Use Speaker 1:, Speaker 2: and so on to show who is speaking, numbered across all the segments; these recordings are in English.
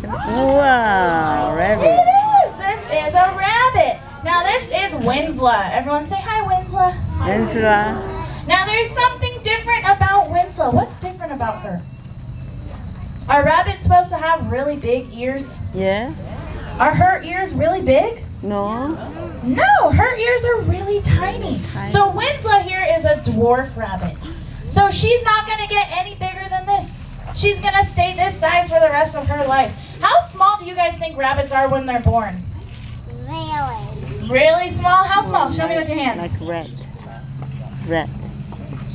Speaker 1: Wow, rabbit.
Speaker 2: It is. This is a rabbit. Now this is Winslow. Everyone say hi, Winslow.
Speaker 1: Winslow.
Speaker 2: Now there's something different about Winslow. What's different about her? Are rabbits supposed to have really big ears?
Speaker 1: Yeah.
Speaker 2: Are her ears really big?
Speaker 1: No.
Speaker 2: No, her ears are really tiny. So Winslow here is a dwarf rabbit. So she's not going to get any bigger than this. She's going to stay this size for the rest of her life. How small do you guys think rabbits are when they're born?
Speaker 3: Really?
Speaker 2: Really small? How small? Show me with your hands.
Speaker 1: Like rat. Rat.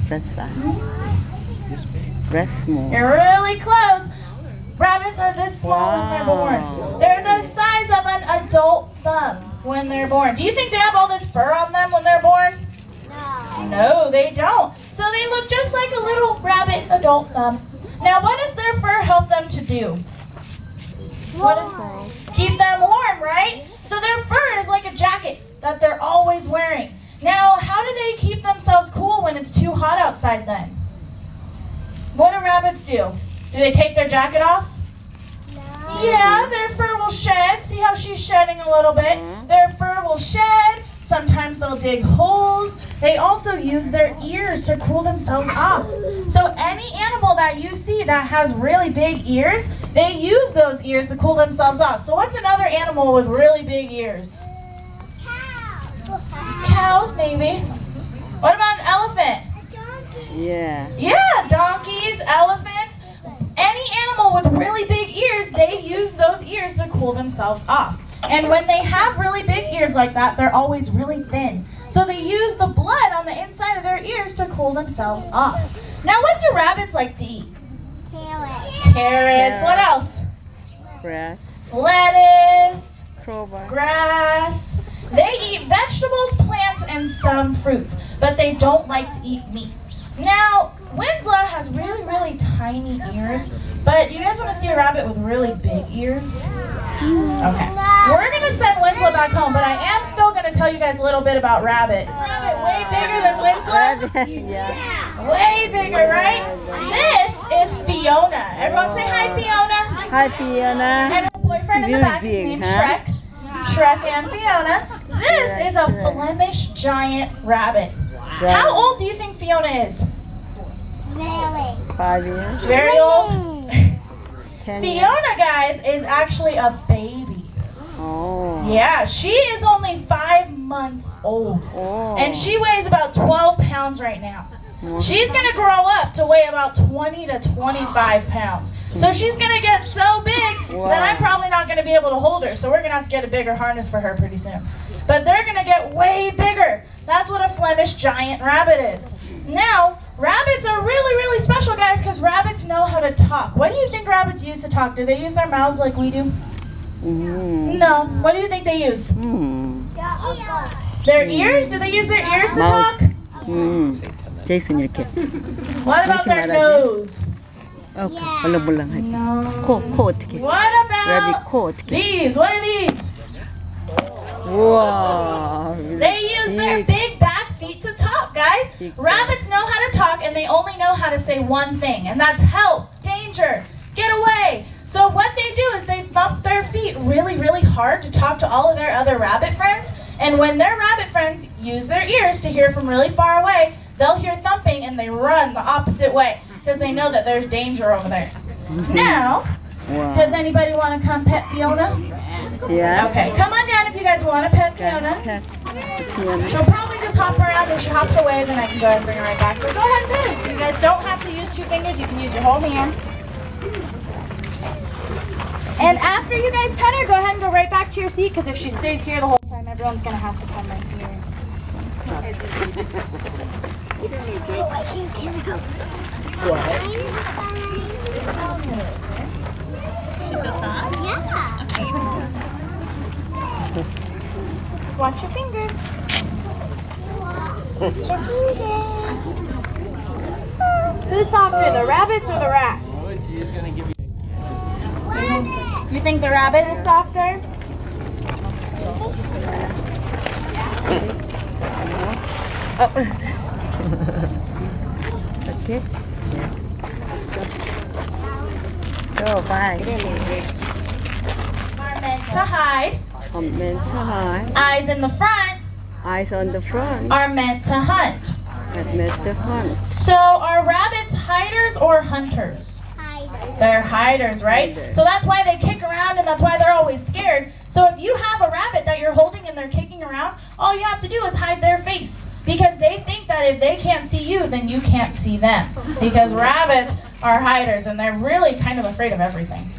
Speaker 1: That size. Rat small.
Speaker 2: You're really close. Rabbits are this small when they're born. They're the size of an adult thumb when they're born. Do you think they have all this fur on them when they're born?
Speaker 3: No.
Speaker 2: No, they don't. So they look just like a little rabbit adult thumb. Now, what does their fur help them to do? What is, keep them warm, right? So their fur is like a jacket that they're always wearing. Now, how do they keep themselves cool when it's too hot outside then? What do rabbits do? Do they take their jacket off?
Speaker 3: No.
Speaker 2: Yeah, their fur will shed. See how she's shedding a little bit? Their fur will shed. Sometimes they'll dig holes. They also use their ears to cool themselves off. So any animal that you see that has really big ears, they use those ears to cool themselves off. So what's another animal with really big ears?
Speaker 3: Cow.
Speaker 2: Cows, maybe. What about an elephant?
Speaker 3: A donkey.
Speaker 1: Yeah.
Speaker 2: Yeah, donkeys, elephants. Any animal with really big ears, they use those ears to cool themselves off. And when they have really big ears like that, they're always really thin. So they use the blood on the inside of their ears to cool themselves off. Now, what do rabbits like to eat?
Speaker 3: Carrot.
Speaker 2: Carrots. What else?
Speaker 1: Grass.
Speaker 2: Lettuce.
Speaker 1: Clover.
Speaker 2: Grass. They eat vegetables, plants, and some fruits, but they don't like to eat meat. Now, Winslow has really, really tiny ears, but do you guys want to see a rabbit with really big ears? Okay. We're going to send Winslow back home, but I am still going to tell you guys a little bit about rabbits. Rabbit way bigger than Winslow?
Speaker 1: Yeah.
Speaker 2: Way bigger, right? This is Fiona. Everyone say hi, Fiona.
Speaker 1: Hi, Fiona.
Speaker 2: And her boyfriend in the back is named Shrek. Shrek and Fiona. This is a Flemish giant rabbit. How old do you think Fiona is?
Speaker 3: Really?
Speaker 1: 5 years.
Speaker 2: Very old.
Speaker 1: 10 years.
Speaker 2: Fiona, guys, is actually a baby.
Speaker 1: Oh.
Speaker 2: Yeah, she is only 5 months old.
Speaker 1: Oh.
Speaker 2: And she weighs about 12 pounds right now. She's going to grow up to weigh about 20 to 25 pounds. So she's going to get so big that I'm probably not going to be able to hold her. So we're going to have to get a bigger harness for her pretty soon. But they're going to get way bigger. That's what a Flemish giant rabbit is. Now, rabbits are really, really special, guys, because rabbits know how to talk. What do you think rabbits use to talk? Do they use their mouths like we do? No. What do you think they use? Their ears? Do they use their ears to talk?
Speaker 1: Jason 이렇게.
Speaker 2: What about their nose?
Speaker 1: 오케이. 얼렁벌렁 하지.
Speaker 2: No.
Speaker 1: 코 어떻게?
Speaker 2: What
Speaker 1: rabbit
Speaker 2: about
Speaker 1: 코 어떻게?
Speaker 2: these? What are these?
Speaker 1: 우와.
Speaker 2: They use their big back feet to talk, guys. Rabbits know how to talk, and they only know how to say one thing, and that's help, danger, get away. So what they do is they thump their feet really, really hard to talk to all of their other rabbit friends, and when their rabbit friends use their ears to hear from really far away, they'll hear thumping and they run the opposite way because they know that there's danger over there. Now, does anybody want to come pet Fiona?
Speaker 1: Yeah.
Speaker 2: Okay, come on down if you guys want to pet Fiona. She'll probably just hop around. If she hops away, then I can go ahead and bring her right back. But go ahead and pet her. You guys don't have to use 2 fingers. You can use your whole hand. And after you guys pet her, go ahead and go right back to your seat because if she stays here the whole time, everyone's going to have to come right here.
Speaker 3: She feels soft? Yeah. Okay.
Speaker 2: Watch your fingers.
Speaker 3: Watch your fingers.
Speaker 2: Who's softer, the rabbits or the rats? You think the rabbit is softer?
Speaker 1: Okay. go. Bye.
Speaker 2: Are meant to hide.
Speaker 1: Meant to hide.
Speaker 2: Eyes in the front
Speaker 1: Eyes on the front.
Speaker 2: are meant to hunt.
Speaker 1: Meant to hunt.
Speaker 2: So are rabbits hiders or hunters? They're hiders, right? So that's why they kick around and that's why they're always scared. So if you have a rabbit that you're holding and they're kicking around, all you have to do is hide their face. Because they think that if they can't see you, then you can't see them. Because rabbits are hiders and they're really kind of afraid of everything.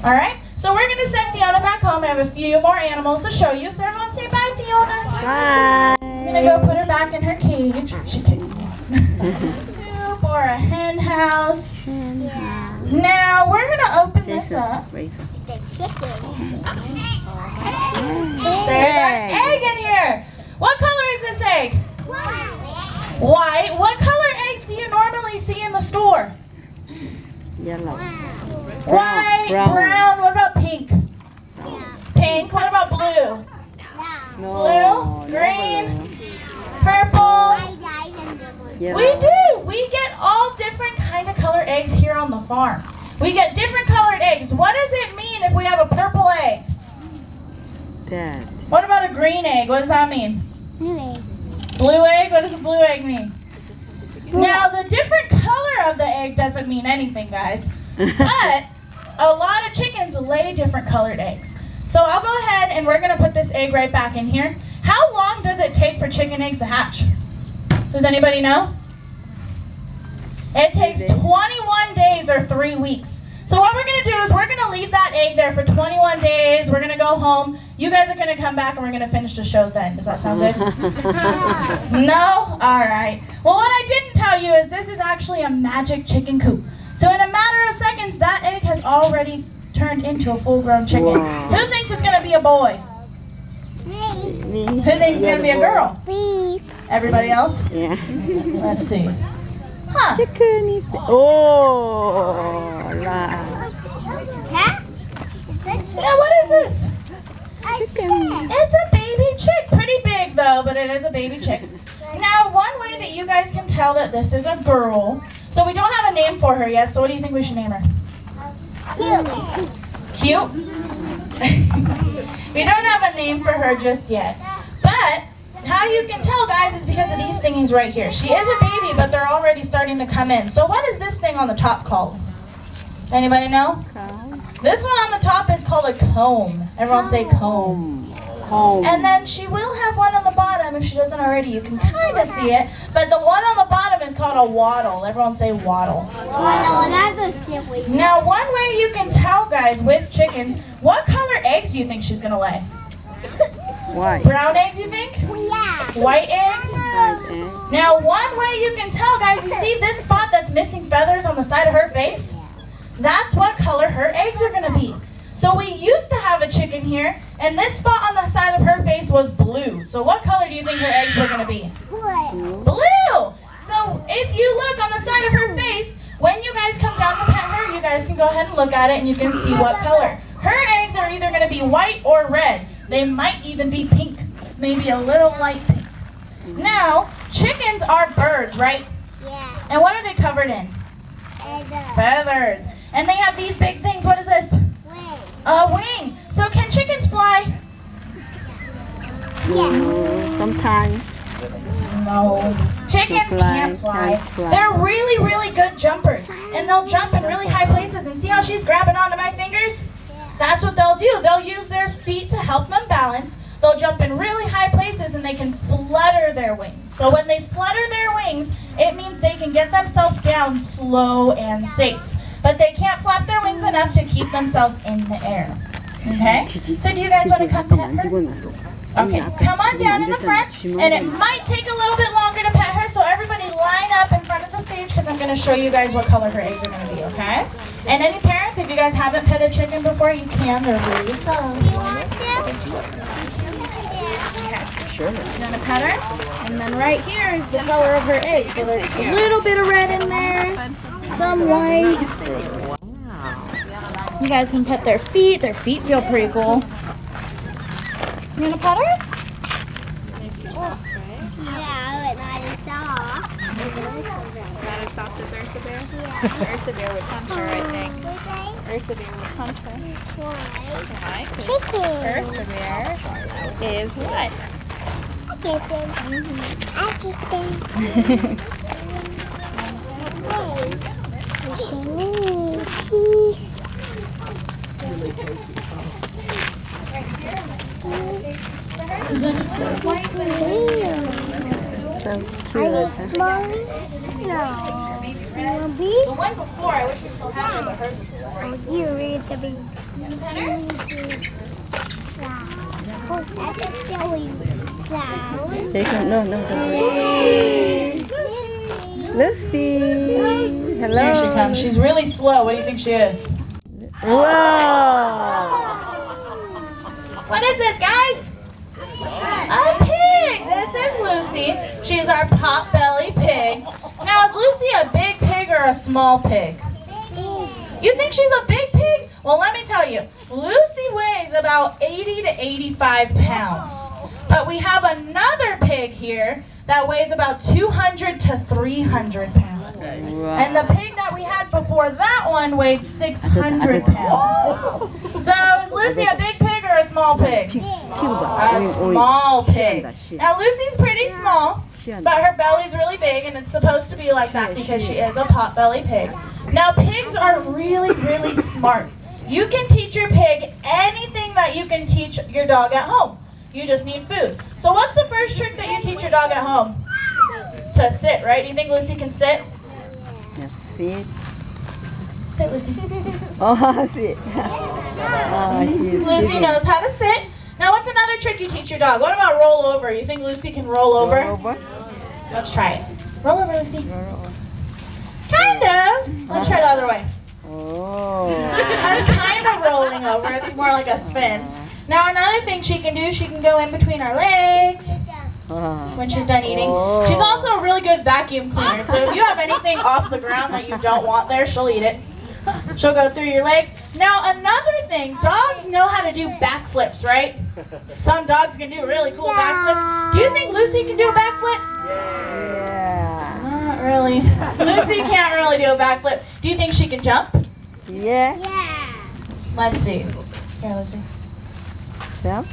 Speaker 2: All right? So we're going to send Fiona back home. I have a few more animals to show you. So everyone say bye, Fiona.
Speaker 1: Bye.
Speaker 2: I'm going to go put her back in her cage. She kicks me out. Coop or a hen house. Now we're going to open this up. There's an egg in here. What color is this egg? White. What color eggs do you normally see in the store?
Speaker 1: Yellow.
Speaker 2: White, brown. What about pink? Pink. What about blue? Blue, green, purple. We do. We get all different kind of colored eggs here on the farm. We get different colored eggs. What does it mean if we have a purple egg?
Speaker 1: Dad.
Speaker 2: What about a green egg? What does that mean? Blue egg? What does a blue egg mean? Now, the different color of the egg doesn't mean anything, guys. But a lot of chickens lay different colored eggs. So I'll go ahead and we're going to put this egg right back in here. How long does it take for chicken eggs to hatch? Does anybody know? It takes 21 days or 3 weeks. So what we're going to do is we're going to leave that egg there for 21 days. We're going to go home. You guys are going to come back and we're going to finish the show then. Does that sound good? No? All right. Well, what I didn't tell you is this is actually a magic chicken coop. So in a matter of seconds, that egg has already turned into a full-grown chicken.
Speaker 1: Wow.
Speaker 2: Who thinks it's going to be a boy?
Speaker 1: Me.
Speaker 2: Who thinks it's going to be a girl?
Speaker 3: Me.
Speaker 2: Everybody else?
Speaker 1: Yeah.
Speaker 2: Let's see. Huh.
Speaker 1: Chicken is the... Oh, la.
Speaker 2: Yeah, what is this?
Speaker 1: Chicken.
Speaker 2: It's a baby chick. Pretty big though, but it is a baby chick. Now, one way that you guys can tell that this is a girl, so we don't have a name for her yet, so what do you think we should name her? Cute? We don't have a name for her just yet. But how you can tell, guys, is because of these thingies right here. She is a baby, but they're already starting to come in. So what is this thing on the top called? Anybody know? This one on the top is called a comb. Everyone say comb.
Speaker 1: Comb.
Speaker 2: And then she will have one on the bottom if she doesn't already. You can kind of see it. But the one on the bottom is called a wattle. Everyone say wattle. Now, one way you can tell, guys, with chickens, what color eggs do you think she's going to lay?
Speaker 1: White.
Speaker 2: Brown eggs, you think?
Speaker 3: Yeah.
Speaker 2: White eggs? Now, one way you can tell, guys, you see this spot that's missing feathers on the side of her face? That's what color her eggs are going to be. So we used to have a chicken here, and this spot on the side of her face was blue. So what color do you think her eggs were going to be? Blue! So if you look on the side of her face, when you guys come down to pet her, you guys can go ahead and look at it, and you can see what color. Her eggs are either going to be white or red. They might even be pink, maybe a little light pink. Now, chickens are birds, right?
Speaker 3: Yeah.
Speaker 2: And what are they covered in? Feathers. And they have these big things. What is this? A wing. So can chickens fly?
Speaker 1: Sometimes.
Speaker 2: No. Chickens can't fly. They're really, really good jumpers. And they'll jump in really high places. And see how she's grabbing onto my fingers? That's what they'll do. They'll use their feet to help them balance. They'll jump in really high places and they can flutter their wings. So when they flutter their wings, it means they can get themselves down slow and safe. But they can't flap their wings enough to keep themselves in the air. Okay? So do you guys want to come pet her? Okay, come on down in the front, and it might take a little bit longer to pet her, so everybody line up in front of the stage because I'm going to show you guys what color her eggs are going to be, okay? And any parents, if you guys haven't pet a chicken before, you can. They're really soft.
Speaker 1: Sure.
Speaker 2: You're going to pet her, and then right here is the color of her egg. So there's a little bit of red in there, some white. You guys can pet their feet. Their feet feel pretty cool. You gonna pet her?
Speaker 3: Yeah, but not as soft.
Speaker 4: Not as soft as Ursa Bear? Yeah. Ursa Bear would touch her, I think. Persevere will hunter. Why?
Speaker 3: Chicken.
Speaker 4: Persevere is what?
Speaker 3: Chicken. Everything. Cheese.
Speaker 1: So cute.
Speaker 3: Mommy? No. Mommy?
Speaker 2: The one before, I wish we still had her, but hers was
Speaker 3: Oh, you read the big. Oh, that's a silly sound.
Speaker 1: No. Lucy. Hello.
Speaker 2: There she comes. She's really slow. What do you think she is?
Speaker 1: Wow.
Speaker 2: What is this, guys? A pig. This is Lucy. She's our Potbelly pig. Now, is Lucy a big pig or a small pig? You think she's a big pig? Well, let me tell you. Lucy weighs about 80 to 85 pounds. But we have another pig here that weighs about 200 to 300 pounds.
Speaker 1: Wow.
Speaker 2: And the pig that we had before that one weighed 600 pounds. So is Lucy a big pig or a small pig? A small pig. Now Lucy's pretty small, but her belly's really big, and it's supposed to be like that because she is a potbelly pig. Now pigs are really, really smart. You can teach your pig anything that you can teach your dog at home. You just need food. So what's the first trick that you teach your dog at home? To sit, right? Do you think Lucy can sit?
Speaker 1: Yes, sit.
Speaker 2: Sit, Lucy.
Speaker 1: Oh, sit. Oh, she's
Speaker 2: Lucy
Speaker 1: sitting.
Speaker 2: knows how to sit. Now what's another trick you teach your dog? What about roll over? You think Lucy can roll over?
Speaker 1: Roll over.
Speaker 2: Let's try it. Roll over, Lucy.
Speaker 1: Roll over.
Speaker 2: Kind of. Let's try the other way.
Speaker 1: Oh.
Speaker 2: That's kind of rolling over. It's more like a spin. Now another thing she can do, she can go in between our legs when she's done eating.
Speaker 1: Oh.
Speaker 2: She's also a really good vacuum cleaner. So if you have anything off the ground that you don't want there, she'll eat it. She'll go through your legs. Now another thing, dogs know how to do backflips, right? Some dogs can do really cool backflips. Do you think Lucy can do a backflip?
Speaker 1: Yeah.
Speaker 2: Not really. Lucy can't really do a backflip. Do you think she can jump?
Speaker 1: Yeah.
Speaker 3: Yeah.
Speaker 2: Let's see. Here, Lucy.
Speaker 1: Jump.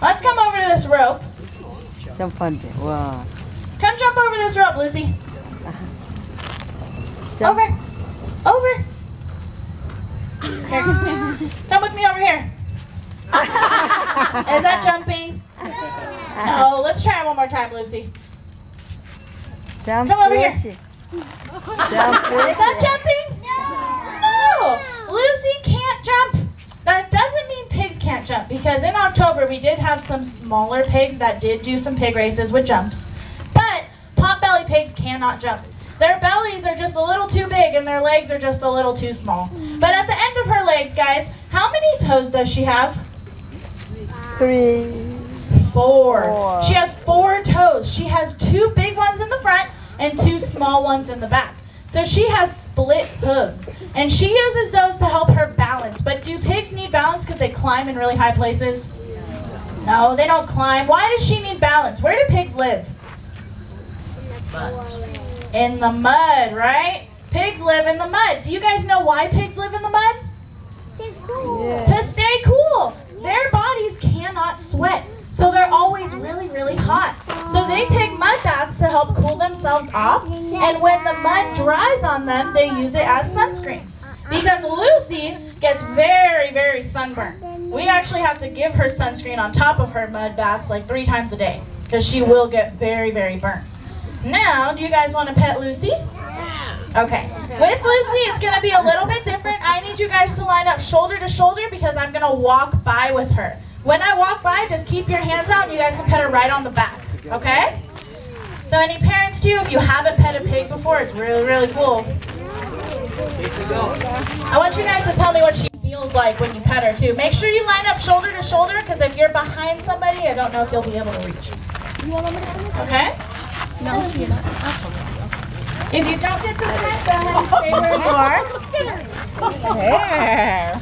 Speaker 2: Let's come over to this rope.
Speaker 1: Jump on it. Wow.
Speaker 2: Come jump over this rope, Lucy.
Speaker 1: Jump.
Speaker 2: Over. Over. Here. Come with me over here. Is that jumping? No. Let's try it one more time, Lucy.
Speaker 1: Jump.
Speaker 2: Come over here.
Speaker 1: Lucy. Jump.
Speaker 2: Is that jumping? No. Lucy can't jump. That doesn't mean pigs can't jump, because in October we did have some smaller pigs that did do some pig races with jumps. But potbelly pigs cannot jump. Their bellies are just a little too big and their legs are just a little too small. But at the end of her legs, guys, how many toes does she have?
Speaker 1: 3.
Speaker 2: 4. She has 4 toes. She has 2 big ones in the front and 2 small ones in the back. So she has split hooves, and she uses those to help her balance. But do pigs need balance because they climb in really high places? No, they don't climb. Why does she need balance? Where do pigs live? In the mud, right? Pigs live in the mud. Do you guys know why pigs live in the mud?
Speaker 1: Yeah.
Speaker 2: To stay cool. Their bodies cannot sweat, so they're always really, really hot. So they take mud baths to help cool themselves off, and when the mud dries on them, they use it as sunscreen. Because Lucy gets very, very sunburned. We actually have to give her sunscreen on top of her mud baths like 3 times a day, because she will get very, very burnt. Now, do you guys want to pet Lucy? Okay. With Lucy, it's going to be a little bit different. I need you guys to line up shoulder to shoulder because I'm going to walk by with her. When I walk by, just keep your hands out and you guys can pet her right on the back. Okay? So any parents too, if you haven't pet a pig before, it's really, really cool. I want you guys to tell me what she feels like when you pet her too. Make sure you line up shoulder to shoulder because if you're behind somebody, I don't know if you'll be able to reach. Okay? No. If you don't get to pet, go ahead and stay where you are.
Speaker 4: There.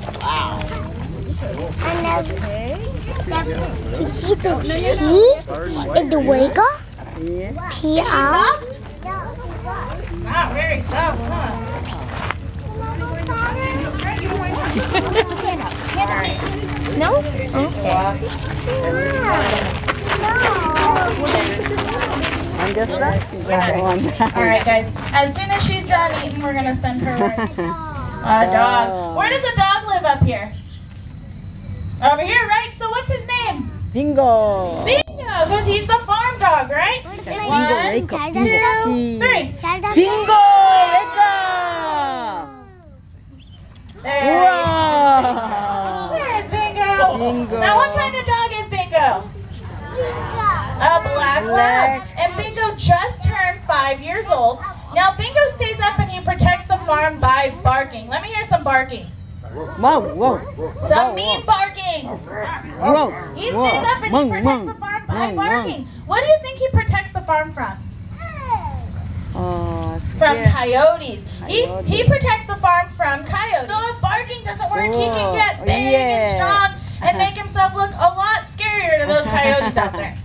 Speaker 3: You see the pea in the wiggle?
Speaker 1: Yeah.
Speaker 3: Pea
Speaker 2: Is she
Speaker 3: out.
Speaker 2: soft? Not very soft, huh?
Speaker 4: No? Okay.
Speaker 2: Alright guys, as soon as she's done eating, we're gonna send her right. A dog. Where does a dog live up here? Over here, right? So what's his name?
Speaker 1: Bingo.
Speaker 2: Bingo, because he's the farm dog, right?
Speaker 1: Bingo,
Speaker 2: 1,
Speaker 1: wake up.
Speaker 2: 2, 3.
Speaker 1: Bingo, wake up.
Speaker 2: There.
Speaker 1: Wow.
Speaker 2: There's Bingo.
Speaker 1: Bingo.
Speaker 2: Now what kind of dog is Bingo? A black lab. And Bingo just turned 5 years old. Now Bingo stays up and he protects the farm by barking. Let me hear some barking.
Speaker 1: Whoa, whoa.
Speaker 2: Some mean barking.
Speaker 1: Whoa.
Speaker 2: He stays up and he protects the farm by barking. What do you think he protects the farm from? From coyotes. He protects the farm from coyotes. So if barking doesn't work, he can get big and strong and make himself look a lot scarier to those coyotes out there.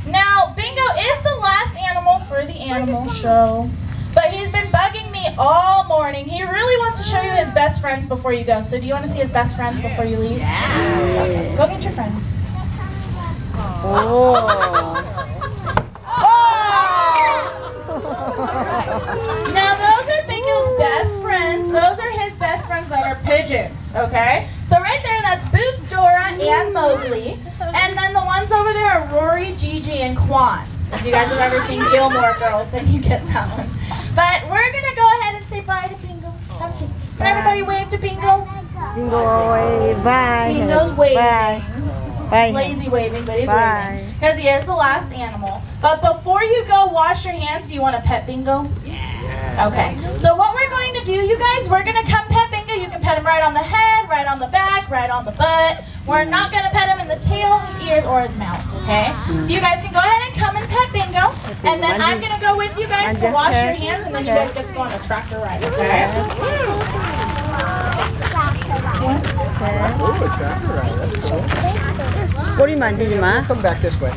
Speaker 2: Now, Bingo is the last animal for the animal show, but he's been bugging me all morning. He really wants to show you his best friends before you go. So do you want to see his best friends before you leave? Yeah. Okay, go get your friends. Now those are Bingo's best friends. Those are his best friends that are pigeons, okay? So right there, that's Boots, Dora, and Mowgli. And then the ones over there are Rory, Gigi, and Quan. If you guys have ever seen Gilmore Girls, then you get that one. But we're going to go ahead and say bye to Bingo. Have a seat. Can everybody wave to Bingo?
Speaker 1: Bingo, wave. Bye.
Speaker 2: Bingo's waving.
Speaker 1: Bye.
Speaker 2: Lazy waving, but he's waving. Because he is the last animal. But before you go wash your hands, do you want to pet Bingo? Yeah. Okay. So what we're going to do, you guys, we're going to come pet Bingo. You can pet him right on the head, right on the back, right on the butt. We're not going to pet him in the tail, his ears, or his mouth, okay? So you guys can go ahead and come and pet Bingo. And then I'm going to go with you guys to wash your hands, and then you guys get to go on a tractor ride, okay?
Speaker 1: 꼬리 만지지 마.
Speaker 5: Come back this way.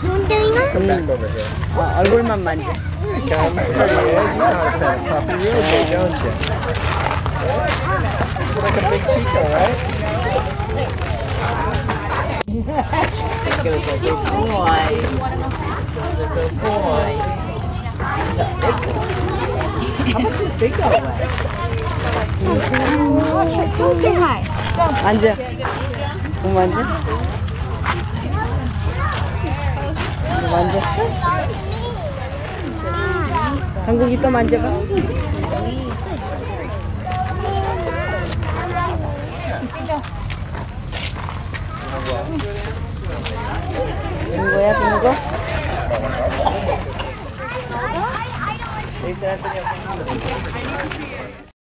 Speaker 5: Come back over here.
Speaker 1: 얼굴만 만져.
Speaker 5: Come here. You know how to pet a puppy real good, don't you? Just like a big Pico, right?
Speaker 1: Look at us, a good boy. He's a good boy. He's a big boy. How much is big boy?
Speaker 4: Go say hi.
Speaker 1: 앉아. 뭐 만져? 만졌어? 한국이 또 만져봐. 빙고야, 빙고? 여기 사람들이